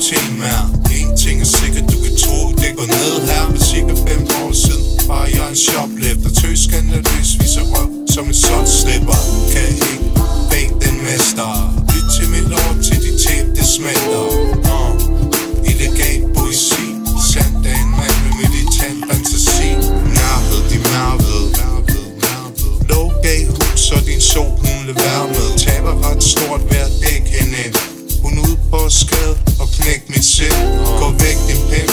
temaer. En ting er sikkert, du kan tro, det går ned her. For cirka 5 år siden var jeg en shoplifter. Tøs skandaløs, viser røv som en solslipper. Kan ikke bag den mester. Lyt til mit ord, til de tæp, det smelter. Illegal poesi, sandt af en mand med militant fantasi. Nærhed, de mærvede. Lov gav hus, og din sol, hun vil være med. Taber ret stort hver dæk hende. Hun ude på skade og knæk mit sind. Gå væk din pind,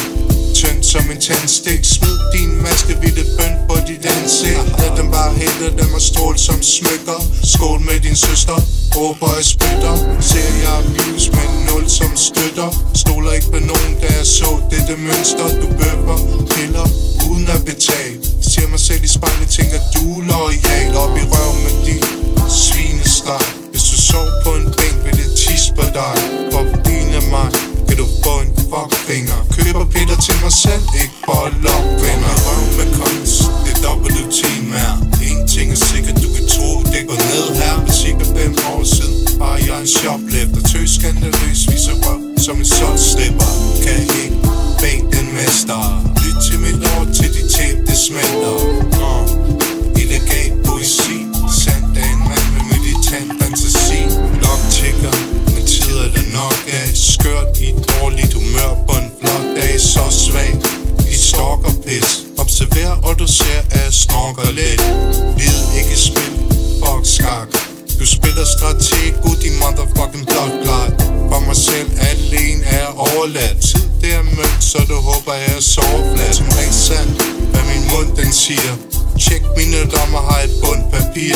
tynd som en tandstik. Smid din maskevilde bøn på dit ansigt. Lad dem bare hælde dem og stråle som smykker. Skål med din søster, råber jeg spytter. Ser jeg views med 0 som støtter. Stoler ikke på nogen, da jeg så dette mønster. Du bøffer, piller uden at betale. Ser mig selv i spejlet, tænker du loyal. Op i røv med din svinestreg. Hvis du sov på en bænk, vil det tisse på dig. For på din af mig kan du få en fuckfinger. Køber Peter til mig selv, ikke bare lokvinder. Røv med kunst, det er dobbelt temaer. En ting er sikkert, du kan tro, det går ned her. For cirka 5 år siden var jeg en shoplifter. Tøs skandaløs, viser røv som en solslipper. Kan ikke bag den mester. Lyt til mit ord, til de tæp, det smelter. Illegal poesi, sandt af en mand med militant fantasi. Nok tigger, med tid er det nok af. Skørt i et dårligt humør på en flot dag. Så svag, i stalkerpis. Observer og du ser, at jeg snorker lidt. Vid ikke spil, fuck skak. Du spiller strateg, ud i motherfucking blotglad. For mig selv alene er overladt. Tid det er mørkt, så du håber jeg er soveflat. Som rent sand, hvad min mund den siger. Tjek mine dommer, har et bundt papir.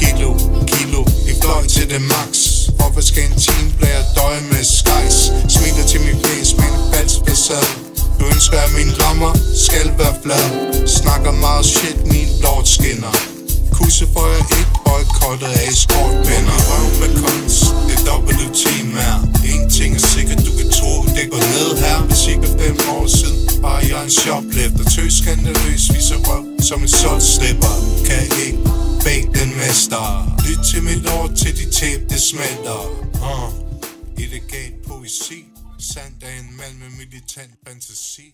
Kilo, i fløj til det max. Hvorfor skal en teamplayer døje med skies? Smiler til min face med en falsk facade. Du ønsker at mine lommer skal være flad. Snakker meget shit, min lord skinner. Kusse for jeg ikke boykottet af skortpænder. Røv med kunst, det er dobbelt temaer. En ting er sikkert, du kan tro, det går ned her. For cirka 5 år siden var jeg en shoplifter. Tøs skandaløs, viser røv som en solslipper. Kan ikke bag den mester. Lyt til mit ord, til de tæp, det smelter. Illegal poesi, sandt af en mand med militant fantasi.